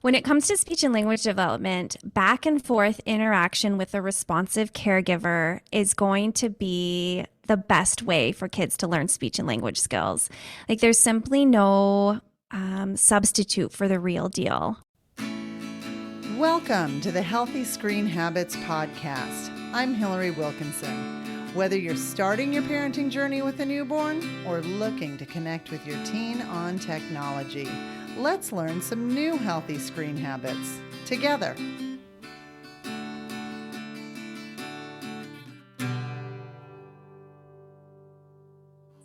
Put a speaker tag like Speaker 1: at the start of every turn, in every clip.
Speaker 1: When it comes to speech and language development, back and forth interaction with a responsive caregiver is going to be the best way for kids to learn speech and language skills. Like, there's simply no substitute for the real deal.
Speaker 2: Welcome to the Healthy Screen Habits Podcast. I'm Hillary Wilkinson. Whether you're starting your parenting journey with a newborn or looking to connect with your teen on technology, let's learn some new healthy screen habits together.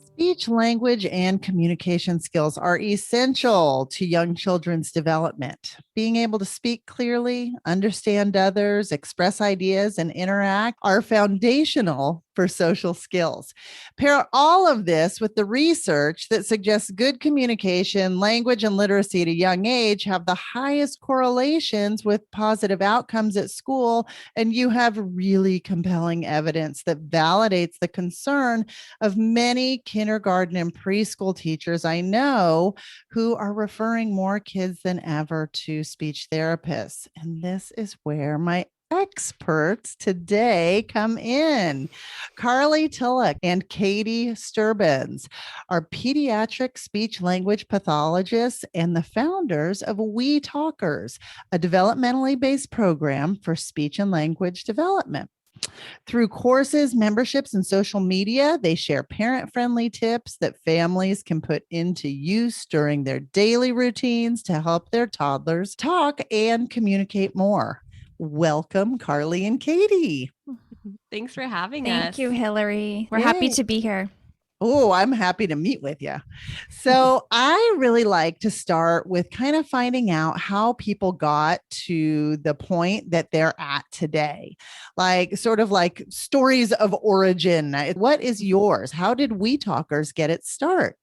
Speaker 2: Speech, language, and communication skills are essential to young children's development. Being able to speak clearly, understand others, express ideas, and interact are foundational for social skills. Pair all of this with the research that suggests good communication, language, and literacy at a young age have the highest correlations with positive outcomes at school, and you have really compelling evidence that validates the concern of many kindergarten and preschool teachers I know who are referring more kids than ever to speech therapists. And this is where my experts today come in. Carly Tillich and Katie Sturbins are pediatric speech language pathologists and the founders of We Talkers, a developmentally based program for speech and language development. Through courses, memberships, and social media, they share parent-friendly tips that families can put into use during their daily routines to help their toddlers talk and communicate more. Welcome, Carly and Katie.
Speaker 3: Thanks for having us.
Speaker 1: Thank you, Hillary. We're happy to be here.
Speaker 2: Oh, I'm happy to meet with you. So I really like to start with kind of finding out how people got to the point that they're at today, like sort of like stories of origin. What is yours? How did We Talkers get its start?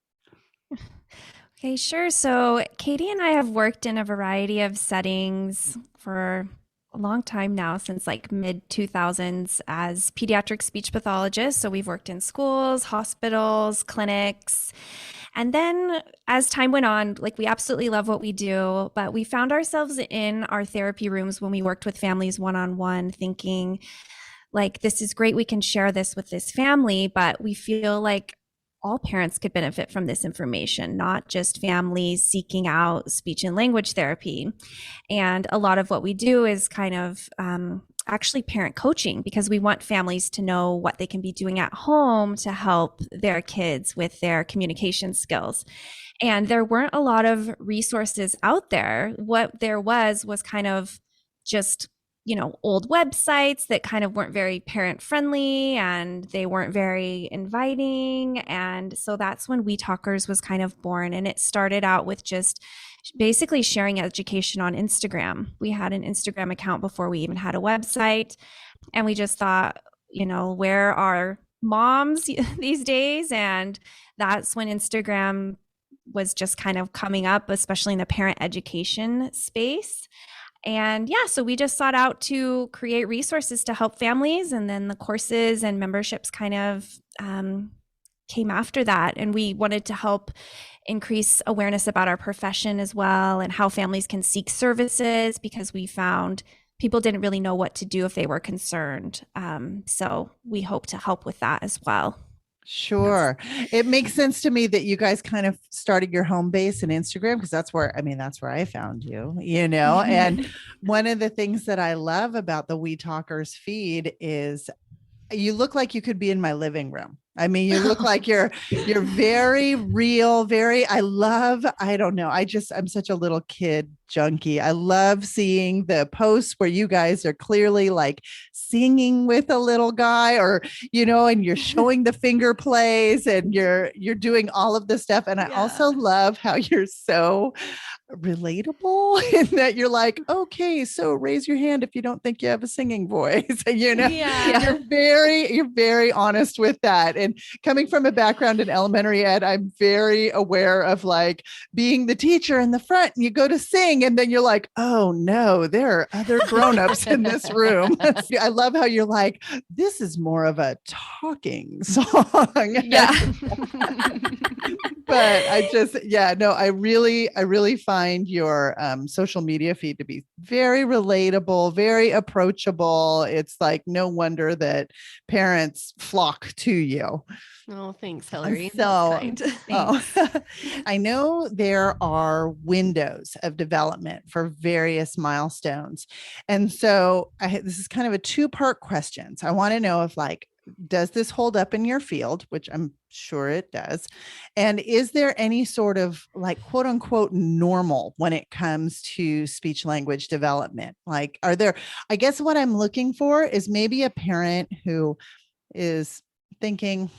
Speaker 1: Okay, sure. So Katie and I have worked in a variety of settings for a long time now, since like mid 2000s as pediatric speech pathologists. So we've worked in schools, hospitals, clinics. And then as time went on, like we absolutely love what we do, but we found ourselves in our therapy rooms when we worked with families one-on-one thinking like, this is great. We can share this with this family, but we feel like all parents could benefit from this information, not just families seeking out speech and language therapy. And a lot of what we do is kind of actually parent coaching, because we want families to know what they can be doing at home to help their kids with their communication skills. And there weren't a lot of resources out there. What there was kind of just old websites that kind of weren't very parent friendly and they weren't very inviting. And so that's when We Talkers was kind of born. And it started out with just basically sharing education on Instagram. We had an Instagram account before we even had a website. And we just thought, where are moms these days? And that's when Instagram was just kind of coming up, especially in the parent education space. And so we just sought out to create resources to help families. And then the courses and memberships kind of came after that. And we wanted to help increase awareness about our profession as well and how families can seek services, because we found people didn't really know what to do if they were concerned. So we hope to help with that as well.
Speaker 2: Sure. It makes sense to me that you guys kind of started your home base in Instagram, because that's where I found you, and one of the things that I love about the We Talkers feed is you look like you could be in my living room. I mean, you look like you're very real, I'm such a little kid junkie. I love seeing the posts where you guys are clearly like singing with a little guy or, and you're showing the finger plays and you're doing all of this stuff. And I also love how you're so relatable in that you're like, okay, so raise your hand if you don't think you have a singing voice. You're very honest with that. And coming from a background in elementary ed, I'm very aware of like being the teacher in the front and you go to sing and then you're like, oh no, there are other grownups in this room. I love how you're like, this is more of a talking song.
Speaker 3: Yeah.
Speaker 2: But I really find your social media feed to be very relatable, very approachable. It's like no wonder that parents flock to you.
Speaker 3: Oh, thanks, Hillary.
Speaker 2: So,
Speaker 3: That's
Speaker 2: oh, I know there are windows of development for various milestones. And so this is kind of a two-part question. So I want to know if like, does this hold up in your field, which I'm sure it does? And is there any sort of like quote unquote normal when it comes to speech language development? Like, I guess what I'm looking for is maybe a parent who is thinking,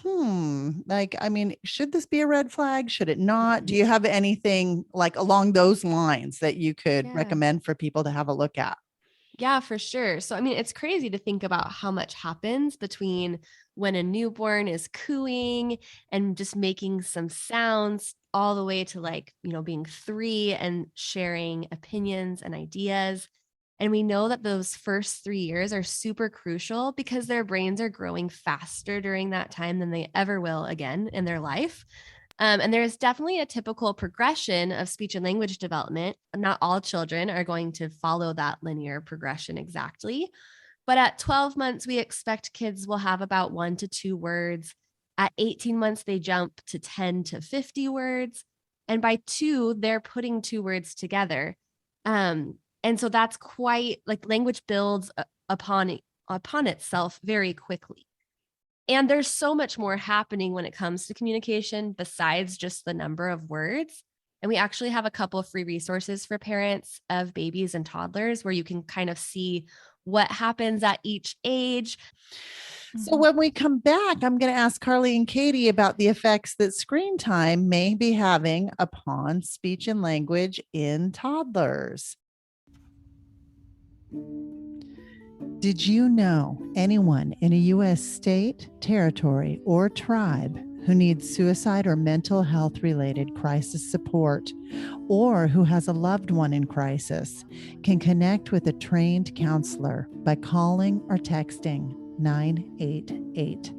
Speaker 2: like, I mean, should this be a red flag? Should it not? Do you have anything like along those lines that you could recommend for people to have a look at?
Speaker 3: Yeah, for sure. So, I mean, it's crazy to think about how much happens between when a newborn is cooing and just making some sounds all the way to like, being 3 and sharing opinions and ideas. And we know that those first 3 years are super crucial because their brains are growing faster during that time than they ever will again in their life. And there is definitely a typical progression of speech and language development. Not all children are going to follow that linear progression exactly. But at 12 months, we expect kids will have about 1 to 2 words. At 18 months, they jump to 10 to 50 words. And by 2, they're putting 2 words together. And so that's quite like language builds upon itself very quickly. And there's so much more happening when it comes to communication besides just the number of words. And we actually have a couple of free resources for parents of babies and toddlers where you can kind of see what happens at each age.
Speaker 2: So when we come back, I'm going to ask Carly and Katie about the effects that screen time may be having upon speech and language in toddlers. Did you know anyone in a U.S. state, territory, or tribe who needs suicide or mental health related crisis support, or who has a loved one in crisis, can connect with a trained counselor by calling or texting 988.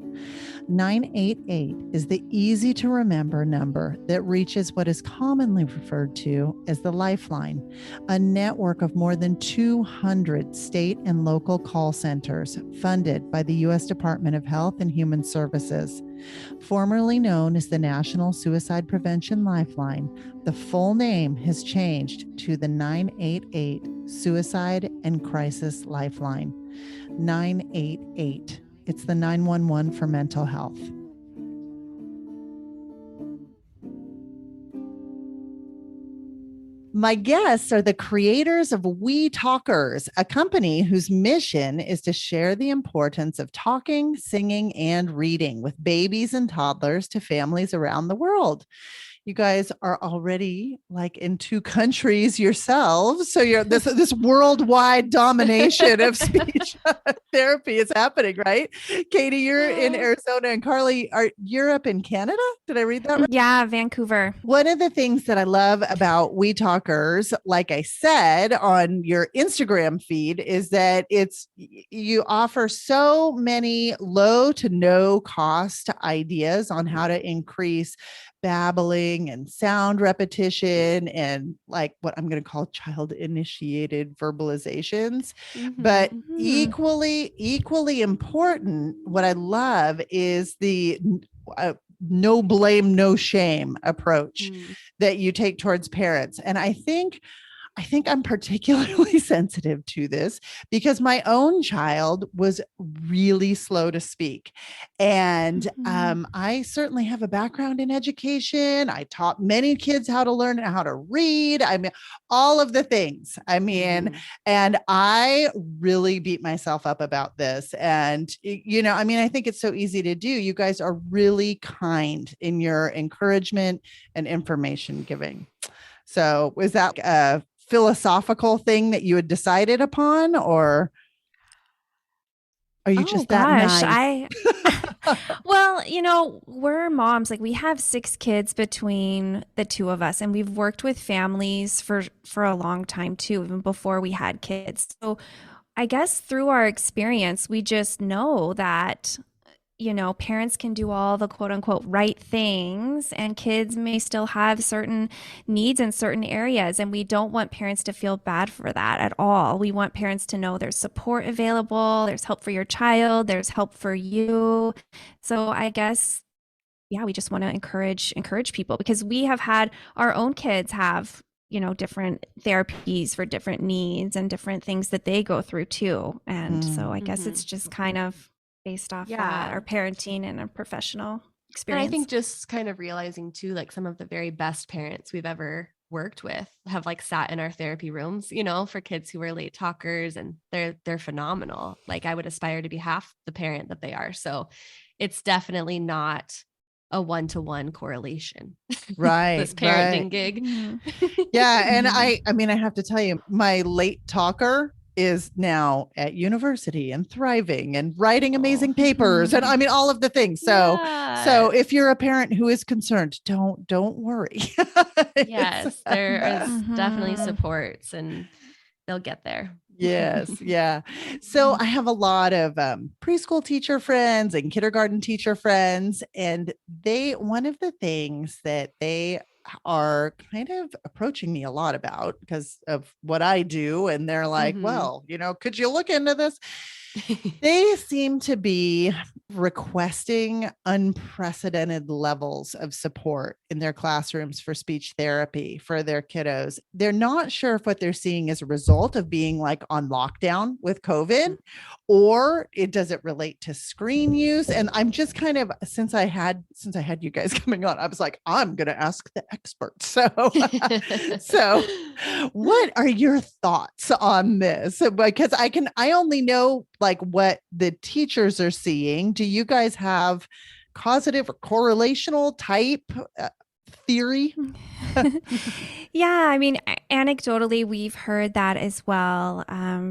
Speaker 2: 988 is the easy to remember number that reaches what is commonly referred to as the Lifeline, a network of more than 200 state and local call centers funded by the U.S. Department of Health and Human Services. Formerly known as the National Suicide Prevention Lifeline, the full name has changed to the 988 Suicide and Crisis Lifeline. 988. It's the 911 for mental health. My guests are the creators of We Talkers, a company whose mission is to share the importance of talking, singing, and reading with babies and toddlers to families around the world. You guys are already like in 2 countries yourselves. So you're this worldwide domination of speech therapy is happening, right? Katie, you're in Arizona, and Carly, are Europe and Canada? Did I read that right?
Speaker 1: Yeah, Vancouver.
Speaker 2: One of the things that I love about We Talkers, like I said on your Instagram feed, is that you offer so many low to no cost ideas on how to increase babbling and sound repetition and like what I'm going to call child initiated verbalizations. But equally important, what I love is the no blame, no shame approach that you take towards parents. And I think I'm particularly sensitive to this because my own child was really slow to speak. And I certainly have a background in education. I taught many kids how to learn how to read. I mean, all of the things. And I really beat myself up about this. And, I think it's so easy to do. You guys are really kind in your encouragement and information giving. So was that a philosophical thing that you had decided upon, or are you just that nice?
Speaker 1: Well, we're moms. Like we have 6 kids between the two of us, and we've worked with families for a long time too, even before we had kids. So I guess through our experience, we just know that parents can do all the quote unquote right things, and kids may still have certain needs in certain areas. And we don't want parents to feel bad for that at all. We want parents to know there's support available, there's help for your child, there's help for you. So I guess, yeah, we just want to encourage people because we have had our own kids have different therapies for different needs and different things that they go through too. And so I guess it's just kind of based off that,
Speaker 3: Yeah.
Speaker 1: our parenting and our professional
Speaker 3: And I
Speaker 1: experience.
Speaker 3: think just kind of realizing too, like some of the very best parents we've ever worked with have like sat in our therapy rooms, for kids who are late talkers, and they're phenomenal. Like I would aspire to be half the parent that they are. So it's definitely not a one-to-one correlation.
Speaker 2: Right,
Speaker 3: This
Speaker 2: right.
Speaker 3: parenting gig.
Speaker 1: Mhm.
Speaker 2: Yeah, and
Speaker 1: Mhm.
Speaker 2: I mean I have to tell you, my late talker is now at university and thriving and writing
Speaker 3: Oh,
Speaker 2: amazing papers and I mean all of the things. So
Speaker 3: yes.
Speaker 2: if you're a parent who is concerned, don't worry.
Speaker 3: Yes, there is definitely
Speaker 1: Mhm.
Speaker 3: supports and they'll get there.
Speaker 2: Yes, yeah. So I have a lot of preschool teacher friends and kindergarten teacher friends, and one of the things that they are kind of approaching me a lot about because of what I do, and they're like,
Speaker 3: Mhm.
Speaker 2: well, could you look into this? They seem to be requesting unprecedented levels of support in their classrooms for speech therapy for their kiddos. They're not sure if what they're seeing is a result of being like on lockdown with COVID, or does it relate to screen use. And I'm just kind of, since I had you guys coming on, I was like, I'm going to ask the experts. So what are your thoughts on this? Because I only know like what the teachers are seeing. Do you guys have causative or correlational type theory?
Speaker 1: Yeah, I mean, anecdotally, we've heard that as well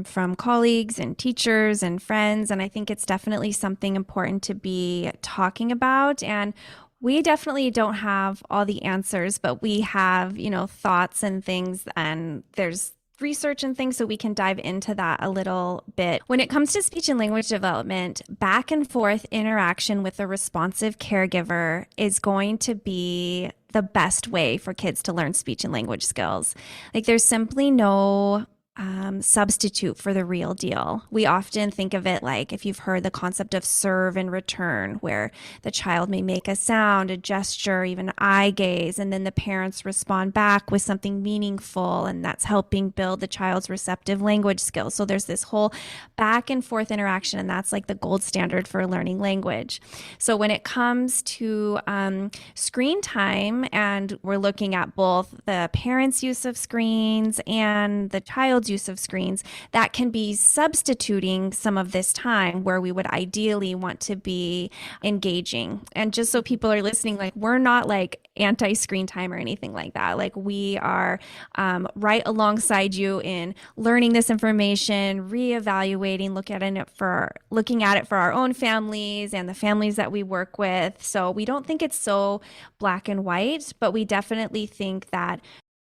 Speaker 1: from colleagues and teachers and friends. And I think it's definitely something important to be talking about. And we definitely don't have all the answers, but we have, thoughts and things. And there's research and things, so we can dive into that a little bit. When it comes to speech and language development, back and forth interaction with a responsive caregiver is going to be the best way for kids to learn speech and language skills. Like, there's simply no substitute for the real deal. We often think of it like if you've heard the concept of serve and return, where the child may make a sound, a gesture, even eye gaze, and then the parents respond back with something meaningful, and that's helping build the child's receptive language skills. So there's this whole back and forth interaction, and that's like the gold standard for learning language. So when it comes to screen time, and we're looking at both the parents' use of screens and the child's use of screens, that can be substituting some of this time where we would ideally want to be engaging. And just so people are listening, like we're not like anti-screen time or anything like that. Like we are right alongside you in learning this information, reevaluating, looking at it for our own families and the families that we work with. So we don't think it's so black and white, but we definitely think that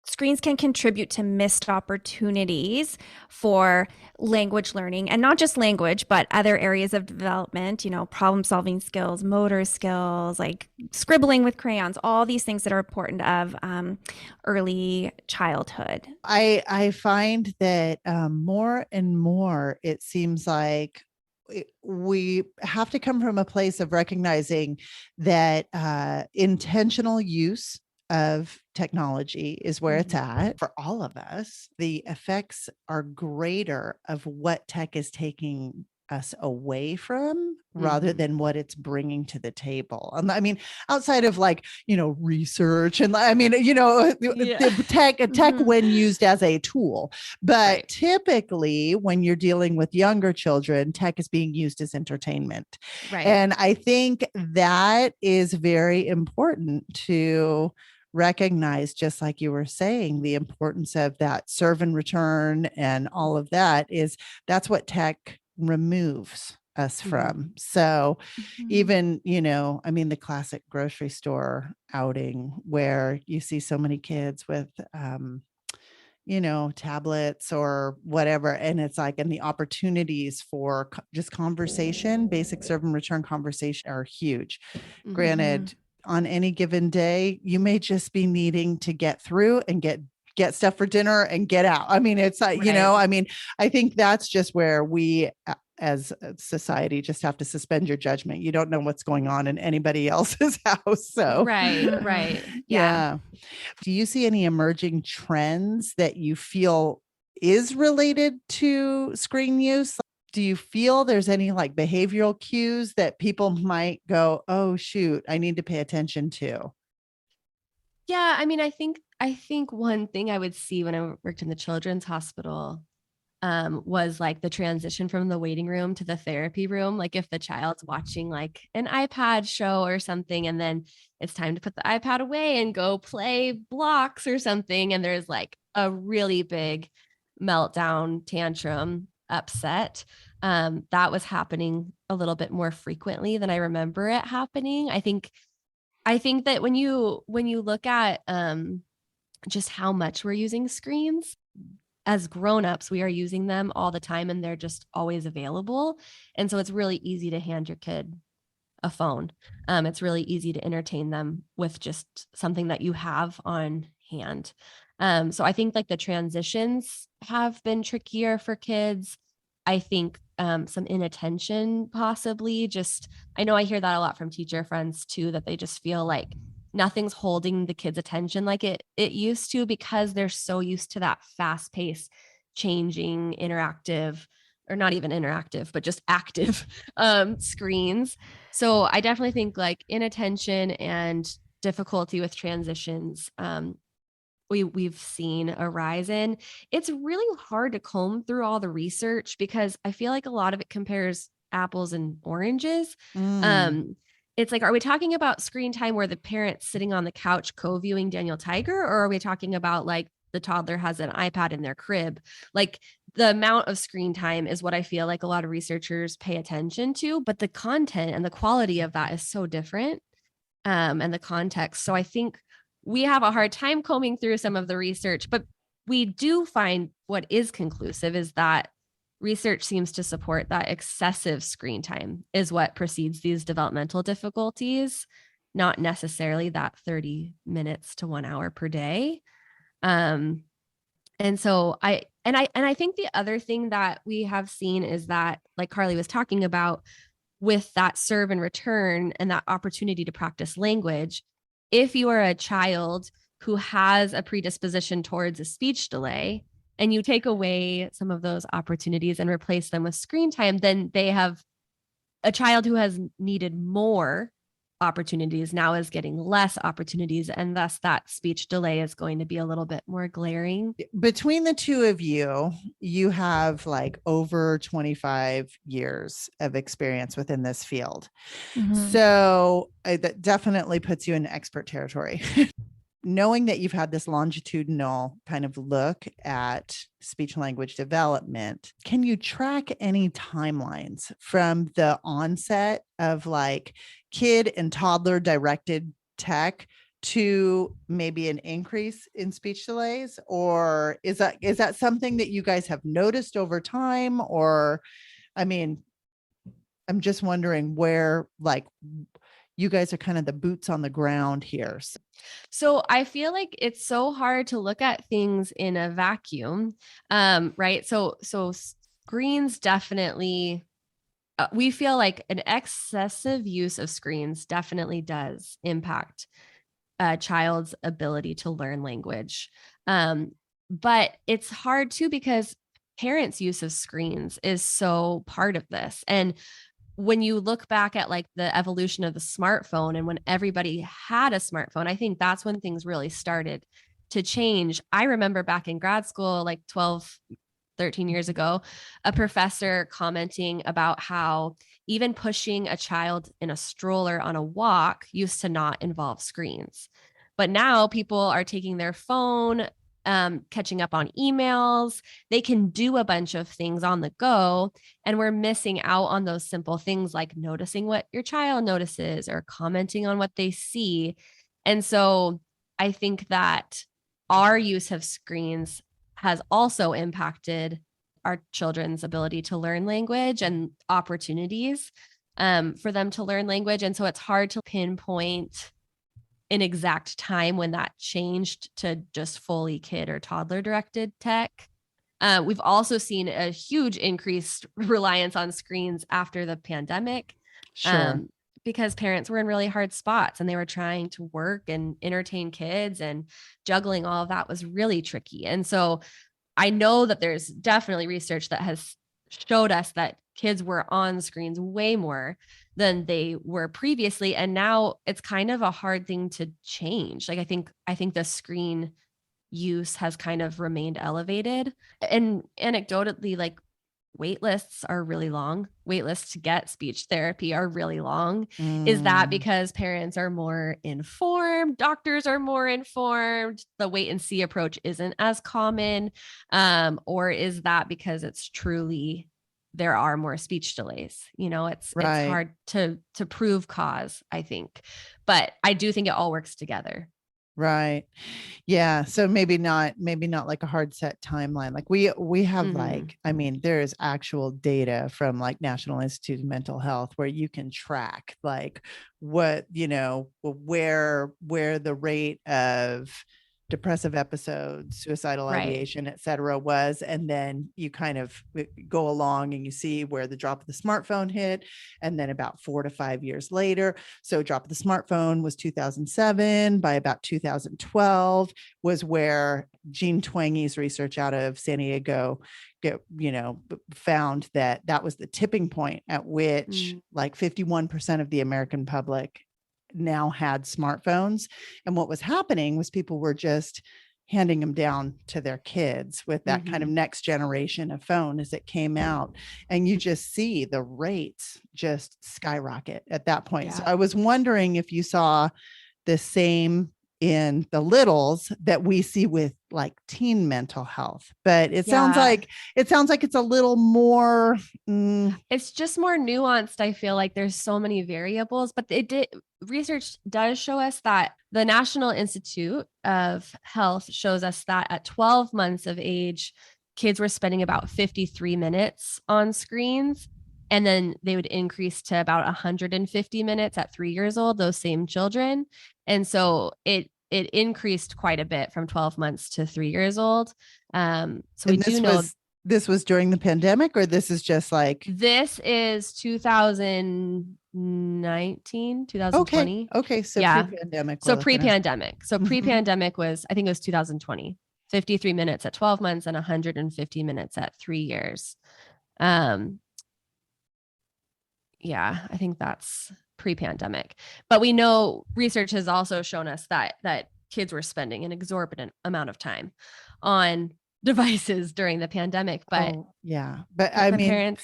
Speaker 1: screens can contribute to missed opportunities for language learning, and not just language, but other areas of development, problem solving skills, motor skills, like scribbling with crayons, all these things that are important of early childhood.
Speaker 2: I find that more and more it seems like we have to come from a place of recognizing that intentional use of technology is where it's at for all of us. The effects are greater of what tech is taking us away from rather
Speaker 3: Mhm.
Speaker 2: than what it's bringing to the table. And I mean, outside of like, research and I mean,
Speaker 3: Yeah.
Speaker 2: the tech
Speaker 1: Mhm.
Speaker 2: when used as a tool, but
Speaker 3: Right.
Speaker 2: typically when you're dealing with younger children, tech is being used as entertainment.
Speaker 3: Right.
Speaker 2: And I think that is very important to recognize, just like you were saying, the importance of that serve and return and all of that that's what tech removes. us
Speaker 3: Mhm.
Speaker 2: from. So
Speaker 1: Mhm.
Speaker 2: even, I mean, the classic grocery store outing where you see so many kids with, tablets or whatever. And it's like, and the opportunities for just conversation, basic serve and return conversation are huge.
Speaker 3: Mhm.
Speaker 2: Granted, on any given day, you may just be needing to get through and get stuff for dinner and get out. I mean, it's like,
Speaker 3: Right.
Speaker 2: I mean, I think that's just where we as a society just have to suspend your judgment. You don't know what's going on in anybody else's house. So,
Speaker 3: Right.
Speaker 1: Mhm.
Speaker 3: Right.
Speaker 2: yeah. Do you see any emerging trends that you feel is related to screen use? Do you feel there's any like behavioral cues that people might go, oh, shoot, I need to pay attention to?
Speaker 3: Yeah, I mean, I think one thing I would see when I worked in the children's hospital was like the transition from the waiting room to the therapy room. Like if the child's watching like an iPad show or something, and then it's time to put the iPad away and go play blocks or something, and there's like a really big meltdown, tantrum, upset. That was happening a little bit more frequently than I remember it happening. I think that when you look at just how much we're using screens as grown-ups, we are using them all the time and they're just always available. And so it's really easy to hand your kid a phone. It's really easy to entertain them with just something that you have on hand. So I think like the transitions have been trickier for kids. I think some inattention possibly just, I know I hear that a lot from teacher friends too, that they just feel like nothing's holding the kids' attention like it used to because they're so used to that fast pace, changing, interactive, or not even interactive, but just active screens. So I definitely think like inattention and difficulty with transitions we've seen a rise in. It's really hard to comb through all the research because I feel like a lot of it compares apples and oranges.
Speaker 2: Mm.
Speaker 3: Um, it's like, are we talking about screen time where the parent's sitting on the couch co-viewing Daniel Tiger, or are we talking about like the toddler has an iPad in their crib? Like the amount of screen time is what I feel like a lot of researchers pay attention to, but the content and the quality of that is so different, and the context. So I think we have a hard time combing through some of the research, but we do find what is conclusive is that research seems to support that excessive screen time is what precedes these developmental difficulties, not necessarily that 30 minutes to 1 hour per day. Um, and so I think the other thing that we have seen is that, like Carly was talking about, with that serve and return and that opportunity to practice language, if you are a child who has a predisposition towards a speech delay and you take away some of those opportunities and replace them with screen time, then they have a child who has needed more opportunities now is getting less opportunities. And thus that speech delay is going to be a little bit more glaring.
Speaker 2: Between the two of you, you have like over 25 years of experience within this field.
Speaker 1: Mhm.
Speaker 2: So that definitely puts you in expert territory. Knowing that you've had this longitudinal kind of look at speech language development, can you track any timelines from the onset of like kid and toddler directed tech to maybe an increase in speech delays? Or is that something that you guys have noticed over time? Or, I mean, I'm just wondering where like you guys are kind of the boots on the ground here.
Speaker 3: So I feel like it's so hard to look at things in a vacuum, right? So screens definitely. We feel like an excessive use of screens definitely does impact a child's ability to learn language. But it's hard too because parents' use of screens is so part of this. And when you look back at like the evolution of the smartphone and when everybody had a smartphone, I think that's when things really started to change. I remember back in grad school, like 12, 13 years ago, a professor commenting about how even pushing a child in a stroller on a walk used to not involve screens. But now people are taking their phone catching up on emails. They can do a bunch of things on the go. And we're missing out on those simple things like noticing what your child notices or commenting on what they see. And so I think that our use of screens has also impacted our children's ability to learn language and opportunities for them to learn language. And so it's hard to pinpoint an exact time when that changed to just fully kid or toddler directed tech. We've also seen a huge increased reliance on screens after the pandemic.
Speaker 2: Sure.
Speaker 3: Because parents were in really hard spots and they were trying to work and entertain kids, and juggling all of that was really tricky. And so I know that there's definitely research that has showed us that kids were on screens way more than they were previously. And now it's kind of a hard thing to change. Like I think the screen use has kind of remained elevated. And anecdotally, like wait lists are really long. Wait lists to get speech therapy are really long. Is that because parents are more informed? Doctors are more informed? The wait and see approach isn't as common? Or is that because it's truly there are more speech delays? You know, it's hard to prove cause, I think. But I do think it all works together.
Speaker 2: Right. Yeah. So maybe not like a hard set timeline. Like we have like, I mean, there's actual data from like National Institute of Mental Health where you can track like what, you know, where the rate of depressive episodes, suicidal ideation, et cetera, was. And then you kind of go along and you see where the drop of the smartphone hit. And then about 4 to 5 years later, so drop of the smartphone was 2007. By about 2012 was where Gene Twangy's research out of San Diego found that was the tipping point at which like 51% of the American public now had smartphones. And what was happening was people were just handing them down to their kids with that kind of next generation of phone as it came out. And you just see the rates just skyrocket at that point. So I was wondering if you saw the same in the littles that we see with like teen mental health, but it sounds like it's a little more
Speaker 3: it's just more nuanced. I feel like there's so many variables, but research does show us that the National Institute of Health shows us that at 12 months of age, kids were spending about 53 minutes on screens. And then they would increase to about 150 minutes at 3 years old, those same children. And so it increased quite a bit from 12 months to 3 years old. So we do know
Speaker 2: this was during the pandemic, or this is just like
Speaker 3: this is 2019, 2020.
Speaker 2: Okay. So pre-pandemic.
Speaker 3: So pre-pandemic. So pre-pandemic was, I think it was 2020, 53 minutes at 12 months and 150 minutes at 3 years. Yeah, I think that's pre-pandemic. But we know research has also shown us that kids were spending an exorbitant amount of time on devices during the pandemic. But
Speaker 2: I mean,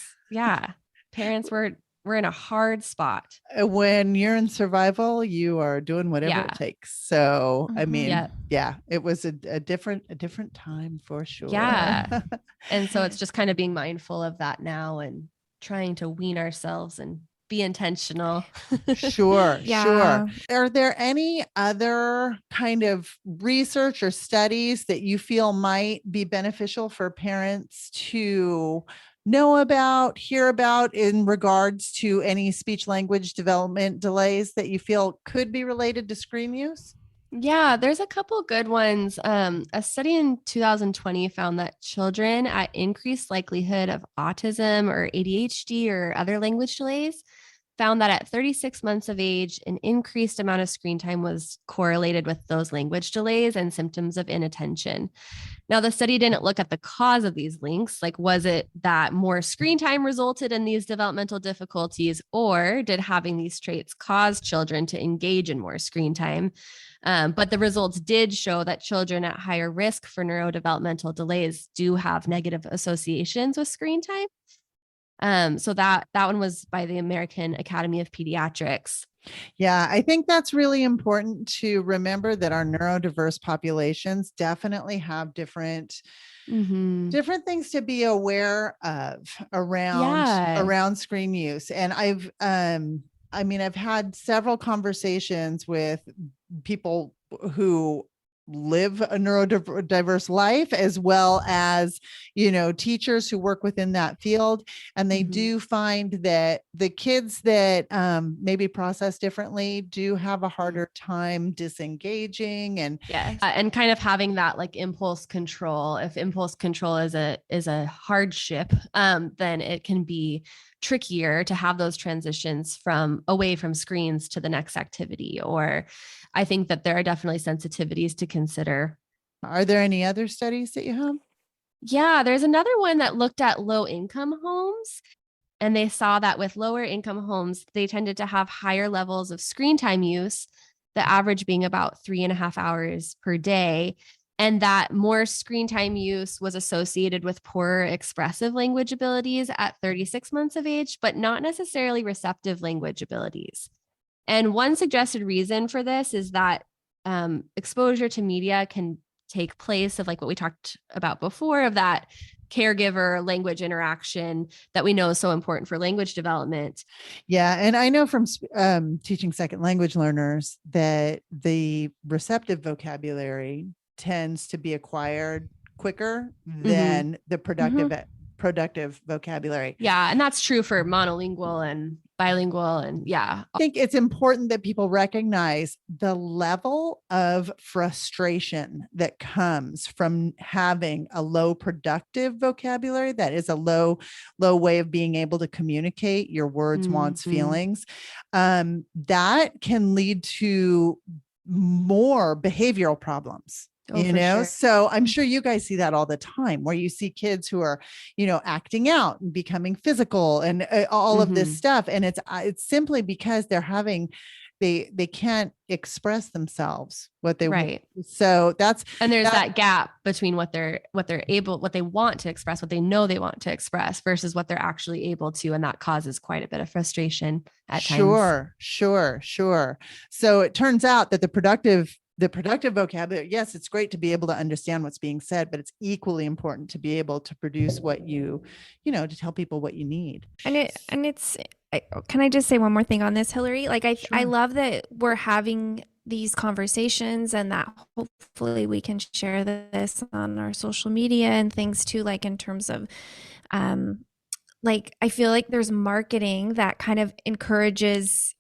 Speaker 3: parents were in a hard spot.
Speaker 2: When you're in survival, you are doing whatever it takes. So I mean, it was a different time for sure.
Speaker 3: Yeah. And so it's just kind of being mindful of that now and trying to wean ourselves and be intentional.
Speaker 2: Sure. Are there any other kind of research or studies that you feel might be beneficial for parents to know about, hear about in regards to any speech language development delays that you feel could be related to screen use?
Speaker 3: Yeah, there's a couple good ones. A study in 2020 found that children at increased likelihood of autism or ADHD or other language delays found that at 36 months of age, an increased amount of screen time was correlated with those language delays and symptoms of inattention. Now, the study didn't look at the cause of these links. Like, was it that more screen time resulted in these developmental difficulties, or did having these traits cause children to engage in more screen time? But the results did show that children at higher risk for neurodevelopmental delays do have negative associations with screen time. So that one was by the American Academy of Pediatrics.
Speaker 2: Yeah, I think that's really important to remember that our neurodiverse populations definitely have
Speaker 3: Mm-hmm.
Speaker 2: different things to be aware of
Speaker 3: Yeah.
Speaker 2: around screen use. And I've had several conversations with people who live a neurodiverse life, as well as teachers who work within that field, and they do find that the kids that maybe process differently do have a harder time disengaging. And
Speaker 3: yes, and kind of having that like impulse control. If impulse control is a hardship, then it can be trickier to have those transitions from away from screens to the next activity. Or I think that there are definitely sensitivities to consider.
Speaker 2: Are there any other studies that you have?
Speaker 3: Yeah, there's another one that looked at low income homes, and they saw that with lower income homes, they tended to have higher levels of screen time use, the average being about 3.5 hours per day. And that more screen time use was associated with poorer expressive language abilities at 36 months of age, but not necessarily receptive language abilities. And one suggested reason for this is that exposure to media can take place of like what we talked about before, of that caregiver language interaction that we know is so important for language development.
Speaker 2: Yeah. And I know from teaching second language learners that the receptive vocabulary tends to be acquired quicker than the productive vocabulary.
Speaker 3: Yeah. And that's true for monolingual and bilingual. And yeah,
Speaker 2: I think it's important that people recognize the level of frustration that comes from having a low productive vocabulary. That is a low way of being able to communicate your words, wants, feelings. That can lead to more behavioral problems.
Speaker 3: Sure.
Speaker 2: So I'm sure you guys see that all the time, where you see kids who are, acting out and becoming physical and all of this stuff. And it's simply because they can't express themselves what they
Speaker 3: right.
Speaker 2: want. So
Speaker 3: and there's that gap between what they want to express, what they know they want to express, versus what they're actually able to. And that causes quite a bit of frustration at times.
Speaker 2: Sure. So it turns out that the productive vocabulary, yes, it's great to be able to understand what's being said, but it's equally important to be able to produce what to tell people what you need.
Speaker 1: Can I just say one more thing on this, Hillary? Like I love that we're having these conversations, and that hopefully we can share this on our social media and things too, like in terms of like I feel like there's marketing that kind of encourages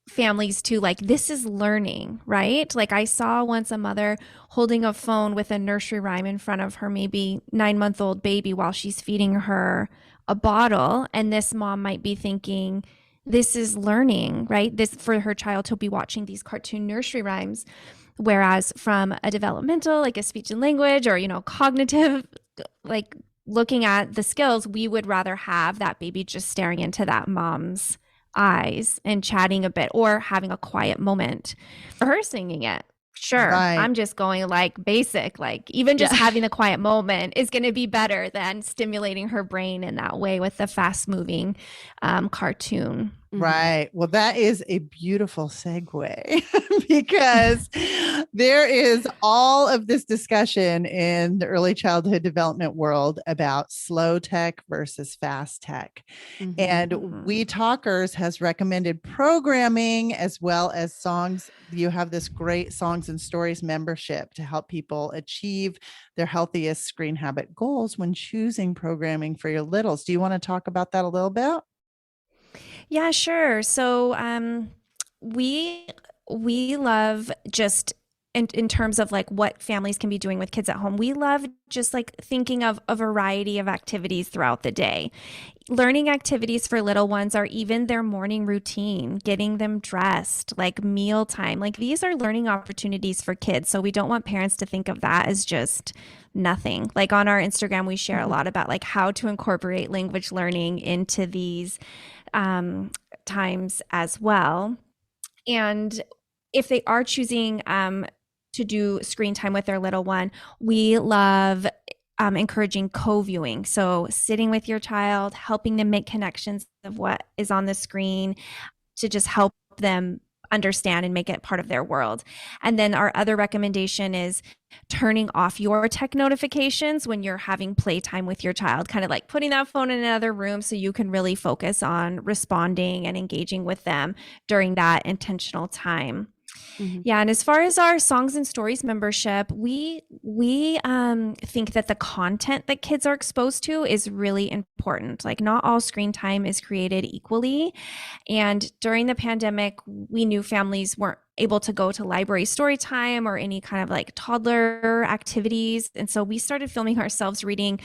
Speaker 1: families to like, this is learning, right? Like I saw once a mother holding a phone with a nursery rhyme in front of her maybe 9-month-old baby while she's feeding her a bottle, and this mom might be thinking, this is learning, right? This for her child to be watching these cartoon nursery rhymes, whereas from a developmental, like a speech and language, or cognitive, like looking at the skills, we would rather have that baby just staring into that mom's eyes and chatting a bit, or having a quiet moment for her singing it. Sure. Right. I'm just going like basic, like even just having the quiet moment is going to be better than stimulating her brain in that way with the fast moving cartoon.
Speaker 2: Right. Well, that is a beautiful segue because there is all of this discussion in the early childhood development world about slow tech versus fast tech. And We Talkers has recommended programming as well as songs. You have this great Songs and Stories membership to help people achieve their healthiest screen habit goals when choosing programming for your littles. Do you want to talk about that a little bit?
Speaker 1: Yeah, sure. So we love just in terms of like what families can be doing with kids at home. We love just like thinking of a variety of activities throughout the day. Learning activities for little ones are even their morning routine, getting them dressed, like mealtime. Like these are learning opportunities for kids. So we don't want parents to think of that as just nothing. Like on our Instagram, we share a lot about like how to incorporate language learning into these times as well. And if they are choosing to do screen time with their little one, we love encouraging co-viewing. So sitting with your child, helping them make connections of what is on the screen to just help them understand and make it part of their world. And then our other recommendation is turning off your tech notifications when you're having playtime with your child, kind of like putting that phone in another room so you can really focus on responding and engaging with them during that intentional time.
Speaker 3: Mhm.
Speaker 1: Yeah, and as far as our Songs and Stories membership, we think that the content that kids are exposed to is really important. Like, not all screen time is created equally, and during the pandemic, we knew families weren't able to go to library story time or any kind of like toddler activities, and so we started filming ourselves reading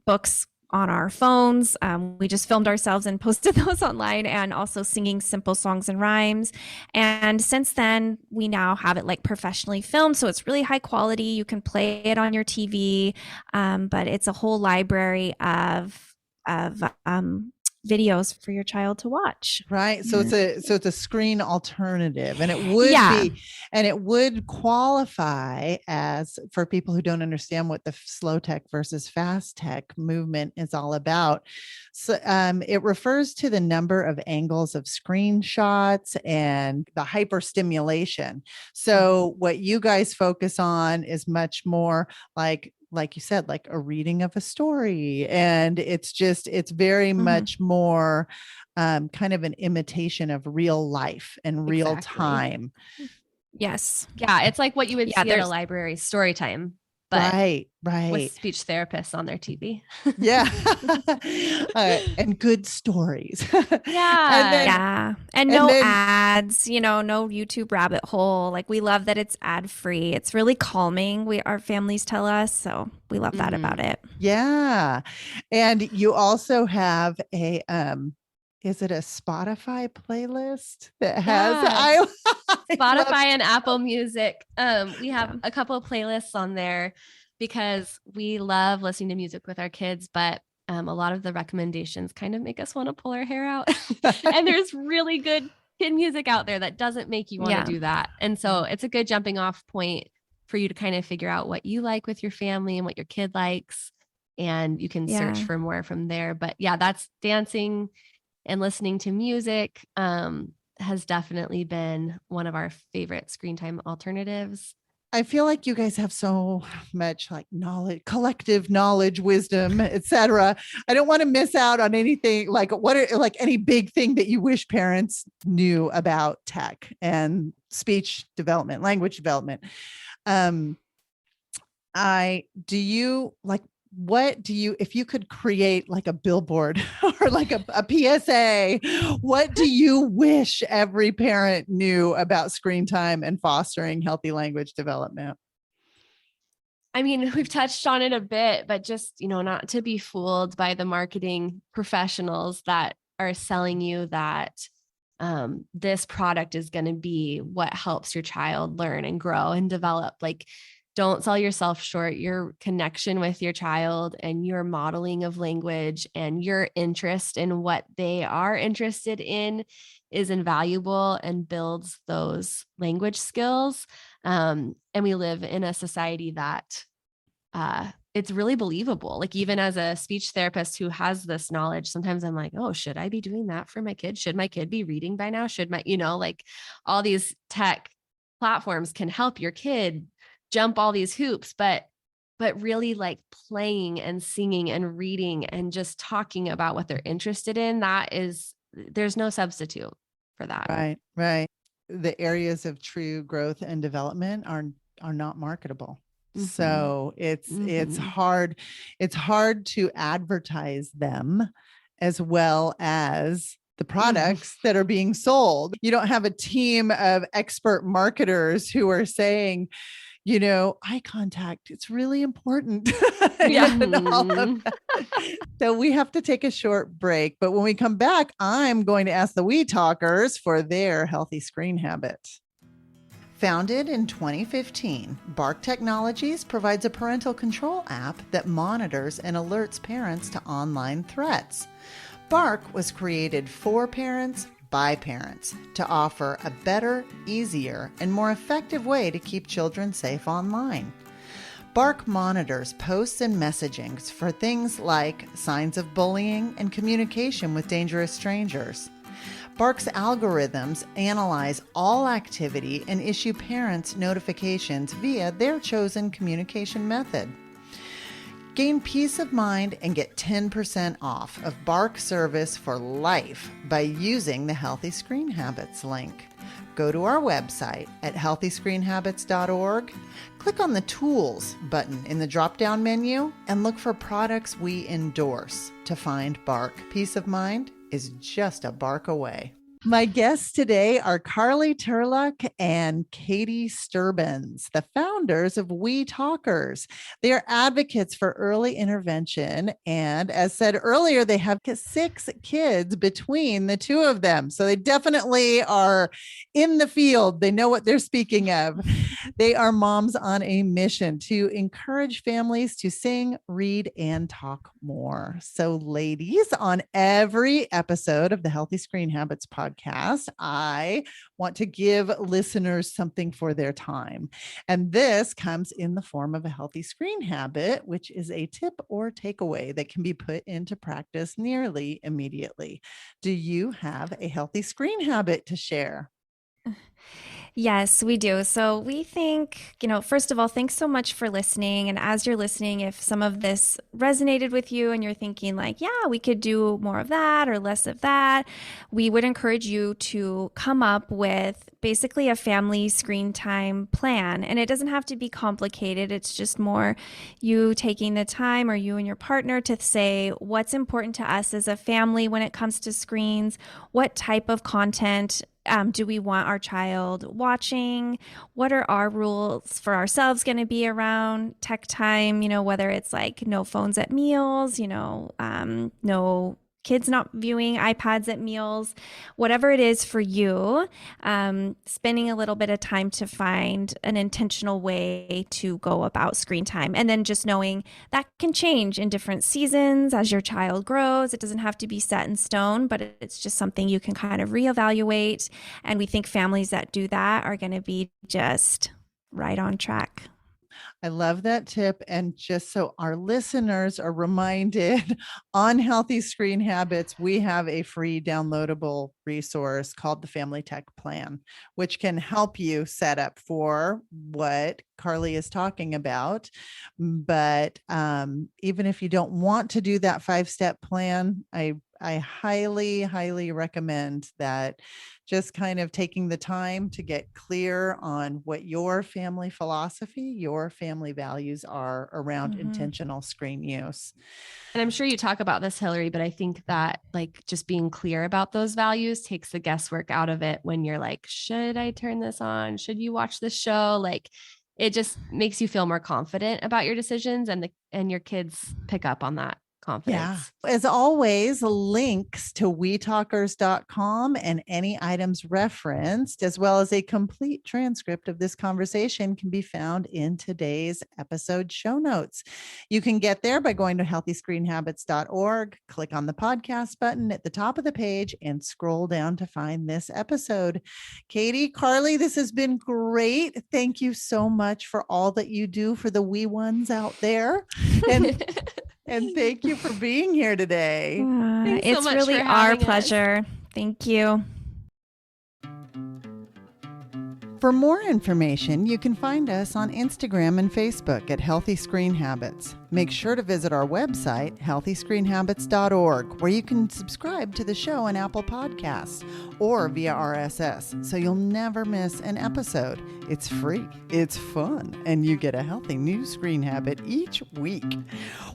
Speaker 1: books on our phones. We just filmed ourselves and posted those online, and also singing simple songs and rhymes. And since then, we now have it like professionally filmed. So it's really high quality. You can play it on your TV, but it's a whole library of videos for your child to watch.
Speaker 2: Right. So it's a screen alternative, and it would
Speaker 1: Yeah.
Speaker 2: be, and it would qualify as, for people who don't understand what the slow tech versus fast tech movement is all about. So it refers to the number of angles of screenshots and the hyperstimulation. So what you guys focus on is much more like you said, like a reading of a story. And it's very much more kind of an imitation of real life and real
Speaker 3: Exactly.
Speaker 2: time.
Speaker 1: Yes.
Speaker 3: Yeah, it's like what you would
Speaker 1: Yeah,
Speaker 3: see at a
Speaker 1: there's
Speaker 3: library story time, but
Speaker 2: Right.
Speaker 3: with speech therapists on their TV.
Speaker 2: Yeah. And good stories.
Speaker 3: Yeah.
Speaker 1: Yeah. And no ads, no YouTube rabbit hole. Like, we love that it's ad free. It's really calming. Our families tell us. So we love that about it.
Speaker 2: Yeah. And you also have is it a Spotify playlist that has
Speaker 3: Spotify and Apple Music? We have a couple of playlists on there because we love listening to music with our kids, but a lot of the recommendations kind of make us want to pull our hair out. And there's really good kid music out there that doesn't make you want to do that. And so it's a good jumping off point for you to kind of figure out what you like with your family and what your kid likes. And you can search for more from there. But yeah, that's dancing and listening to music has definitely been one of our favorite screen time alternatives.
Speaker 2: I feel like you guys have so much like knowledge, collective knowledge, wisdom, etc. I don't want to miss out on anything like any big thing that you wish parents knew about tech and speech development, language development. If you could create like a billboard or like a PSA, what do you wish every parent knew about screen time and fostering healthy language development?
Speaker 3: I mean, we've touched on it a bit, but just, not to be fooled by the marketing professionals that are selling you that this product is going to be what helps your child learn and grow and develop. Like, don't sell yourself short. Your connection with your child and your modeling of language and your interest in what they are interested in is invaluable and builds those language skills. And we live in a society that it's really believable. Like, even as a speech therapist who has this knowledge, sometimes I'm like, oh, should I be doing that for my kid? Should my kid be reading by now? Should like all these tech platforms can help your kid jump all these hoops, but really like playing and singing and reading and just talking about what they're interested in, there's no substitute for that.
Speaker 2: Right. The areas of true growth and development are not marketable. So it's hard to advertise them as well as the products that are being sold. You don't have a team of expert marketers who are saying, eye contact, it's really important. So we have to take a short break. But when we come back, I'm going to ask the We Talkers for their healthy screen habit. Founded in 2015, Bark Technologies provides a parental control app that monitors and alerts parents to online threats. Bark was created for parents by parents to offer a better, easier, and more effective way to keep children safe online. Bark monitors posts and messagings for things like signs of bullying and communication with dangerous strangers. Bark's algorithms analyze all activity and issue parents notifications via their chosen communication method. Gain peace of mind and get 10% off of Bark service for life by using the Healthy Screen Habits link. Go to our website at healthyscreenhabits.org, click on the Tools button in the drop-down menu, and look for products we endorse to find Bark. Peace of mind is just a bark away. My guests today are Carly Turlock and Katie Sturbins, the founders of We Talkers. They are advocates for early intervention. And as said earlier, they have 6 kids between the two of them. So they definitely are in the field. They know what they're speaking of. They are moms on a mission to encourage families to sing, read, and talk more. So ladies, on every episode of the Healthy Screen Habits podcast, I want to give listeners something for their time. And this comes in the form of a healthy screen habit, which is a tip or takeaway that can be put into practice nearly immediately. Do you have a healthy screen habit to share?
Speaker 1: Yes, we do. So we think, first of all, thanks so much for listening. And as you're listening, if some of this resonated with you and you're thinking like, yeah, we could do more of that or less of that, we would encourage you to come up with basically a family screen time plan. And it doesn't have to be complicated. It's just more you taking the time, or you and your partner, to say what's important to us as a family when it comes to screens, what type of content do we want our child watching? What are our rules for ourselves going to be around tech time? Whether it's like no phones at meals, no kids not viewing iPads at meals, whatever it is for you, spending a little bit of time to find an intentional way to go about screen time. And then just knowing that can change in different seasons as your child grows. It doesn't have to be set in stone, but it's just something you can kind of reevaluate. And we think families that do that are going to be just right on track.
Speaker 2: I love that tip. And just so our listeners are reminded, on Healthy Screen Habits, we have a free downloadable resource called the Family Tech Plan, which can help you set up for what Carly is talking about. But even if you don't want to do that 5-step plan, I highly, highly recommend that just kind of taking the time to get clear on what your family philosophy, your family values are around intentional screen use.
Speaker 3: And I'm sure you talk about this, Hillary, but I think that like just being clear about those values takes the guesswork out of it when you're like, should I turn this on? Should you watch this show? Like, it just makes you feel more confident about your decisions, and your kids pick up on that confidence.
Speaker 2: Yeah. As always, links to wetalkers.com and any items referenced, as well as a complete transcript of this conversation, can be found in today's episode show notes. You can get there by going to healthyscreenhabits.org, click on the podcast button at the top of the page, and scroll down to find this episode. Katie, Carly, this has been great. Thank you so much for all that you do for the wee ones out there. And thank you for being here today.
Speaker 1: It's so really our pleasure. Thank you.
Speaker 2: For more information, you can find us on Instagram and Facebook at Healthy Screen Habits. Make sure to visit our website, healthyscreenhabits.org, where you can subscribe to the show on Apple Podcasts or via RSS, so you'll never miss an episode. It's free, it's fun, and you get a healthy new screen habit each week.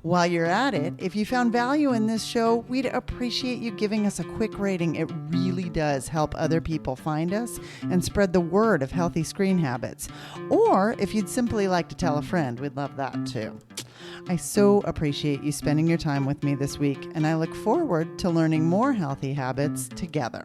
Speaker 2: While you're at it, if you found value in this show, we'd appreciate you giving us a quick rating. It really does help other people find us and spread the word of healthy screen habits. Or if you'd simply like to tell a friend, we'd love that too. I so appreciate you spending your time with me this week, and I look forward to learning more healthy habits together.